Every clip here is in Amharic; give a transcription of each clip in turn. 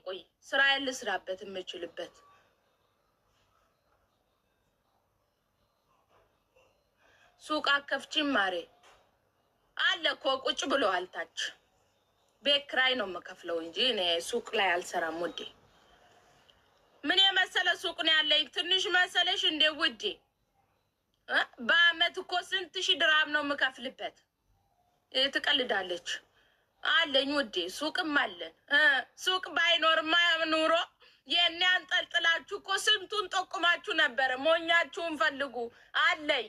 ቆይ ስራ ልስራበት የምችልበት ሱቅ አከፍቺም ማሬ አለ እኮ ቁጭ ብለዋል ታች ቤት ኪራይ ነው የምከፍለው እንጂ እኔ ሱቅ ላይ አልሰራም ውዴ ምን የመሰለ ሱቅ ነው ያለኝ ትንሽ መሰለሽ እንደ ውዴ በአመት እኮ ስንት ሺህ ድራም ነው የምከፍልበት ትቀልዳለች አለኝ ውዴ ሱቅም አለን ሱቅ ባይኖርማ ኑሮ የኔ አንጠልጥላችሁ እኮ ስንቱን ጠቁማችሁ ነበር ሞኛችሁን ፈልጉ አለኝ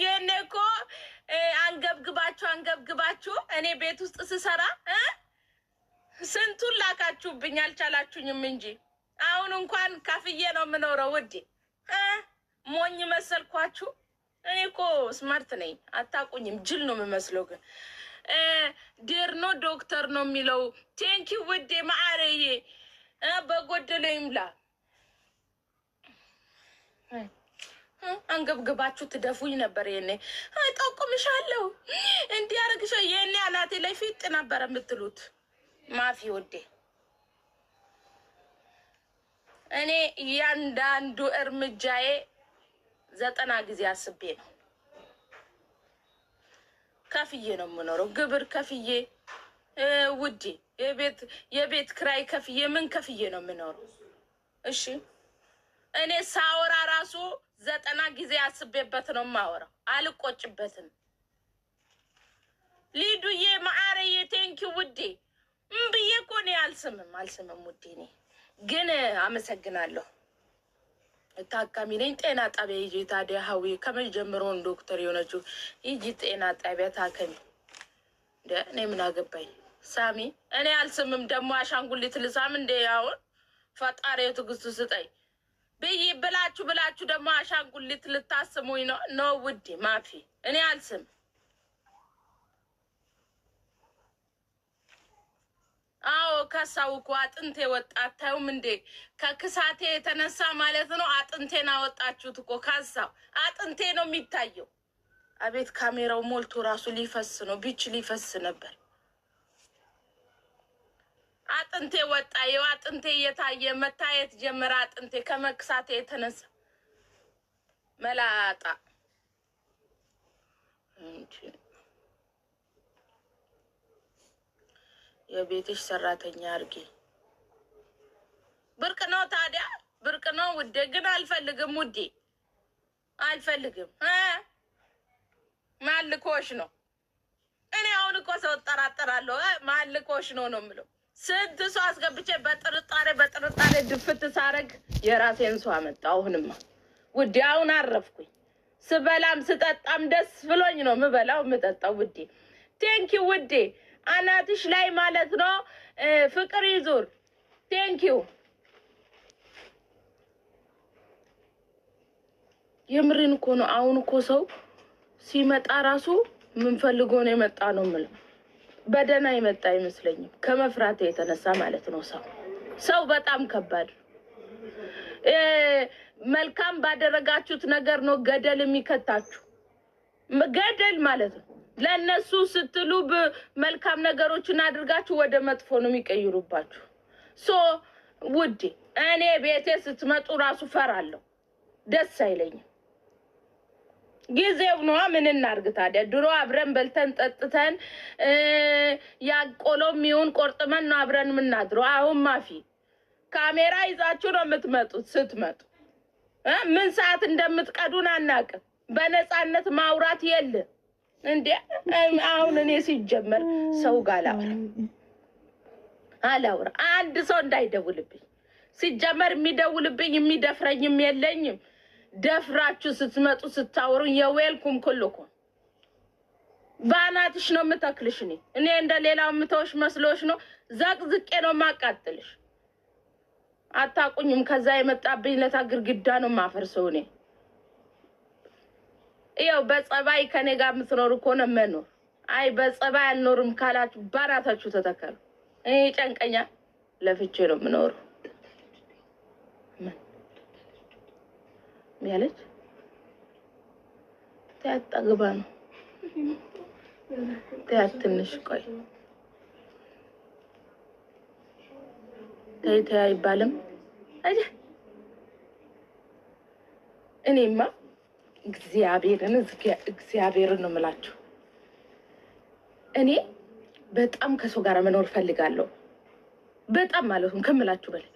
የኔ እኮ አንገብግባችሁ እኔ ቤት ውስጥ ስሰራ ስንቱን ላካችሁብኝ አልቻላችሁኝም እንጂ አሁን እንኳን ከፍዬ ነው የምኖረው ውዴ ሞኝ መሰልኳችሁ እኔ እኮ ስማርት ነኝ አታቁኝም ጅል ነው የምመስለው ግን ዲር ነው ዶክተር ነው የሚለው ቴንኪ ውዴ ማአረዬ በጎደለ ይምላ አንገብግባችሁ ትደፉኝ ነበር የኔ ጠቁምሻለሁ እንዲህ አርግሽ የኔ አናቴ ላይ ፊት ነበር የምትሉት ማፊ ውዴ እኔ ያንዳንዱ እርምጃዬ 90 ጊዜ አስቤ ነው ከፍዬ ነው የምኖረው ግብር ከፍዬ ውዴ የቤት ክራይ ከፍዬ ምን ከፍዬ ነው የምኖረው እሺ እኔ ሳወራ ራሱ 90 ጊዜ አስቤበት ነው የማወራው አልቆጭበትም ሊዱዬ ማአረዬ ቴንኪው ውዴ ብዬ እኮ እኔ አልስምም ውዴ እኔ ግን አመሰግናለሁ ታካሚ ነኝ ጤና ጣቢያ ይዤ ታዲያ ሀዊ ከመጀመሪያው ዶክተር የሆነችው ይጂ ጤና ጣቢያ ታከሚ እኔ ምን አገባኝ ሳሚ እኔ አልስምም ደግሞ አሻንጉሊት ልሳም እንደ አሁን ፈጣሪው ትግስቱ ስጠኝ ብይ ብላችሁ ደግሞ አሻንጉሊት ልታስሙኝ ነው ውዴ ማፊ እኔ አልስም አዎ ከሳው እኮ አጥንቴ ወጣ አታዩም እንዴ ከክሳቴ የተነሳ ማለት ነው አጥንቴን አወጣችሁት እኮ ከሳው አጥንቴ ነው የሚታየው አቤት ካሜራው ሞልቶ ራሱ ሊፈስ ነው ቢች ሊፈስ ነበር አጥንቴ ወጣ የው አጥንቴ የታየ መታየት ጀመረ አጥንቴ ከመክሳቴ የተነሳ መላጣ እንጂ የቤትሽ ሰራተኛ አርጊ ብርቅ ነው ታዲያ ብርቅ ነው ውዴ ግን አልፈልግም ውዴ አልፈልግም ማልኮሽ ነው እኔ አሁን እኮ ሰው ጠራጠራለሁ ማልኮሽ ነው የምለው ስንት ሰው አስገብቼ በጥርጣሬ ድፍት ሳረግ የራሴን ሰው አመጣ አሁንማ ውዴ አሁን አረፍኩኝ ስበላም ስጠጣም ደስ ብሎኝ ነው ምበላው ምጠጣው ውዴ ቴንኪው ውዴ አናትሽ ላይ ማለት ነው ፍቅር ይዙር ቴንኪው የምሪን እኮ ነው አሁን እኮ ሰው ሲመጣ ራሱ ምን ፈልጎ ነው የመጣ ነው ማለት በደና የመጣ አይመስለኝም ከመፍራቴ የተነሳ ማለት ነው ሰው በጣም ከባድ መልካም ባደረጋችሁት ነገር ነው ገደል የሚከታችሁ ገደል ማለት ነው ለነሱ ስትሉ መልካም ነገሮችን አድርጋችሁ ወደ መጥፎ ነው የሚቀይሩባችሁ ውዴ እኔ ቤቴ ስትመጡ ራሱ ፈራለሁ ደስ አይለኝም ጊዜው ነው ምን እናርግ ታዲያ ድሮ አብረን በልተን ጠጥተን ያቆሎም ይሁን ቆርጥመን ነው አብረን ምናድረው አሁን ማፊ ካሜራ ይዛችሁ ነው የምትመጡት ስትመጡ ምን ሰዓት እንደምትቀዱን አናውቅም በነፃነት ማውራት የለ እንዴ አሁን እኔ ሲጀመር ሰው ጋር አላውራ አንድ ሰው እንዳይደውልብኝ ሲጀመር የሚደውልብኝ የሚደፍረኝም የለኝም ደፍራችሁ ስትመጡ ስታወሩ የዌልኩም ኩልኩም ባናትሽ ነው የምተክልሽ እኔ እንደሌላው ምተውሽ መስሎሽ ነው ዘቅዝቄ ነው ማቃጥልሽ አታቁኝም ከዛ የመጣብኝ ለታ ግርግዳ ነው ማፈርሰው እኔ ይው በጸባይ ከኔ ጋር ምትኖር እኮ ነው መኖር አይ በጸባይ አልኖርም ካላችሁ ባራታችሁ ተተከሉ እኔ ጨንቀኛ ለፍቼ ነው ምኖር ያለች ታጣግባ ነው ታትንሽ ቆይ ተይ አይባልም አይደል? እኔማ እግዚአብሔርን ነው የምላችሁ። እኔ በጣም ከሰው ጋር መኖር ፈልጋለሁ። በጣም ማለት ነው ከምላችሁ በላይ።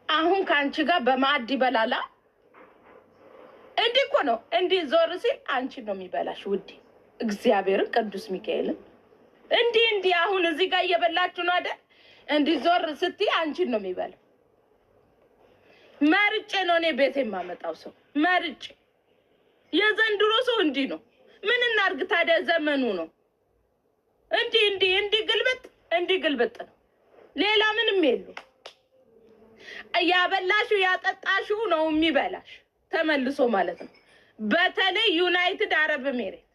አሁን ካንቺ ጋር በማዕድ ይበላላ እንዲህ እኮ ነው። እንዲህ ዞር ሲል አንቺ ነው የሚበላሽ ውዴ። እግዚአብሔርን ቅዱስ ሚካኤልን እንዲህ አሁን እዚህ ጋር እየበላችሁ ነው አይደል? እንዲህ ዞር ስትይ አንቺ ነው የሚበላው። መርጬ ነው እኔ ቤት የማመጣው ሰው መርጬ። የዘንድሮ ሰው እንዲህ ነው። ምን እናርግ ታዲያ? ዘመኑ ነው። እንዲህ ግልብጥ ነው። ሌላ ምንም የለው። ያበላሽው ያጠጣሽው ነው የሚበላሽ ተመልሶ ማለት ነው። በተለይ ዩናይትድ አረብ ኤሚሬት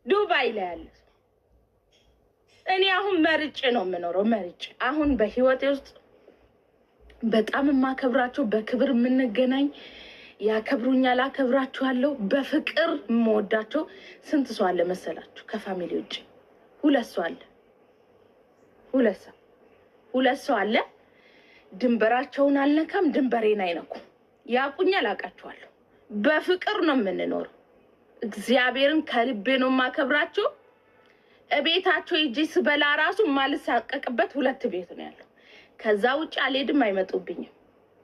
ዱባይ ላይ ያለ እኔ አሁን መርጬ ነው የምኖረው። መርጬ አሁን በህይወቴ ውስጥ በጣም የማከብራቸው በክብር የምንገናኝ ያከብሩኛል፣ አከብራቸዋለሁ። በፍቅር የምወዳቸው ስንት ሰው አለ መሰላችሁ? ከፋሚሊ ውጭ ሁለት ሰው አለ። ድንበራቸውን አልነካም፣ ድንበሬን አይነኩም። ያቁኛል፣ አውቃቸዋለሁ። በፍቅር ነው የምንኖረው። እግዚአብሔርን ከልቤ ነው የማከብራቸው። እቤታቸው ሂጂ ስበላ ራሱ ማልሳቀቅበት 2 ቤት ነው ያለው። ከዛ ውጭ አልሄድም፣ አይመጡብኝም።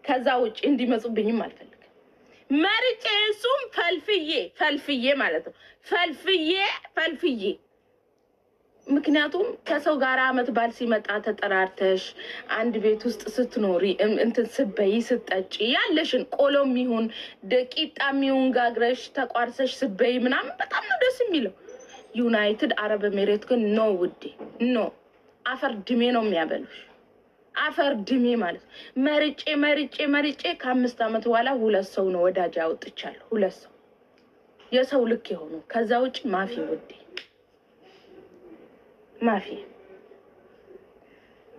ከዛ ውጭ እንዲመጡብኝም አልፈልግም። መርጬ እሱም ፈልፍዬ ማለት ነው ፈልፍዬ። ምክንያቱም ከሰው ጋር አመት ባል ሲመጣ ተጠራርተሽ አንድ ቤት ውስጥ ስትኖሪ እንትን ስበይ ስትጠጪ ያለሽን ቆሎም ይሁን ደቂጣም ይሁን ጋግረሽ ተቋርሰሽ ስበይ ምናምን በጣም ነው ደስ የሚለው። ዩናይትድ አረብ ኤሚሬት ግን ኖ ውዴ ኖ። አፈር ድሜ ነው የሚያበሉሽ። አፈር ድሜ ማለት መርጬ ከ5 አመት በኋላ 2 ሰው ነው ወዳጅ አውጥቻለሁ። 2 ሰው የሰው ልክ የሆኑ። ከዛ ውጭ ማፊ ውዴ ማፊ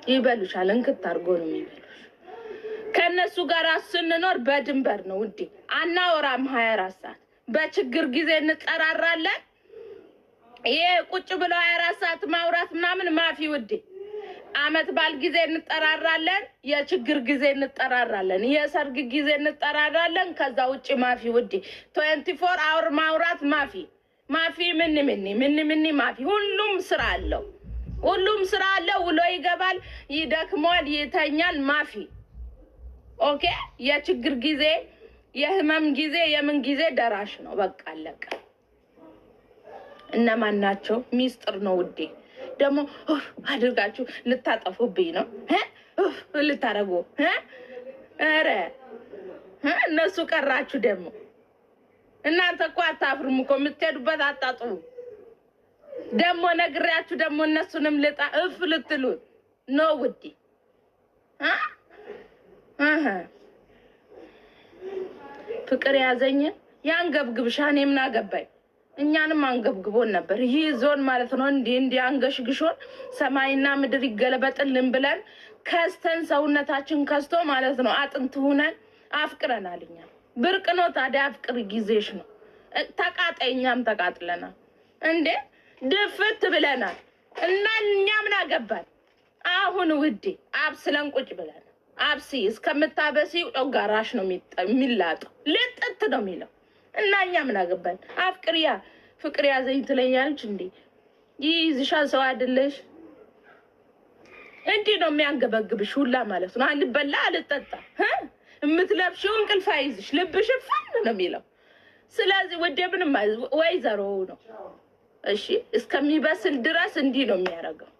ይበሉሻል። እንክት አድርጎ ነው የሚበሉሽ። ከነሱ ጋር ስንኖር በድንበር ነው ውዴ። አናወራም 24 ሰዓት። በችግር ጊዜ እንጠራራለን። ይሄ ቁጭ ብለው 24 ሰዓት ማውራት ምናምን ማፊ ውዴ። አመት ባል ጊዜ እንጠራራለን፣ የችግር ጊዜ እንጠራራለን፣ የሰርግ ጊዜ እንጠራራለን። ከዛ ውጭ ማፊ ውዴ 24 አወር ማውራት ማፊ ምን ማፊ። ሁሉም ስራ አለው። ውሎ ይገባል፣ ይደክሟል፣ ይተኛል። ማፊ ኦኬ። የችግር ጊዜ፣ የህመም ጊዜ፣ የምን ጊዜ ደራሽ ነው። በቃ አለቀ። እነማን ናቸው? ሚስጥር ነው ውዴ። ደግሞ አድርጋችሁ ልታጠፉብኝ ነው ልታረጉ። ኧረ እነሱ ቀራችሁ ደግሞ። እናንተ እኮ አታፍሩም እኮ የምትሄዱበት አጣጥሩ። ደግሞ ነግሬያችሁ ደግሞ እነሱንም ልትሉ ነው ውዴ። ፍቅር ያዘኝ ያንገብግብሻ። እኔ ምን አገባኝ? እኛንም አንገብግቦን ነበር። ይህ ዞን ማለት ነው እንዲህ አንገሽግሾን ሰማይና ምድር ይገለበጥልን ብለን ከስተን ሰውነታችን ከስቶ ማለት ነው አጥንት ሆነን አፍቅረናል። እኛ ብርቅ ነው ታዲያ። አፍቅር ጊዜሽ ነው። ተቃጠኛም ተቃጥለናል እንዴ ድፍት ብለናል። እና እኛ ምን አገባን? አሁን ውዴ አብስለን ቁጭ ብለን አብሲ እስከምታበሲ ጮጋራሽ ነው የሚላጠው፣ ልጥት ነው የሚለው። እና እኛ ምን አገባን? አፍቅሪያ ፍቅር ያዘኝ ትለኛለች እንዴ? ይይዝሻል ሰው አይደለሽ? እንዴ ነው የሚያንገበግብሽ ሁላ ማለት ነው። አልበላ አልጠጣ የምትለብሽው እንቅልፍ አይዝሽ፣ ልብሽ ፈን ነው የሚለው። ስለዚህ ወደ ምንም ወይዘሮ ነው እሺ። እስከሚበስል ድረስ እንዲህ ነው የሚያደርገው።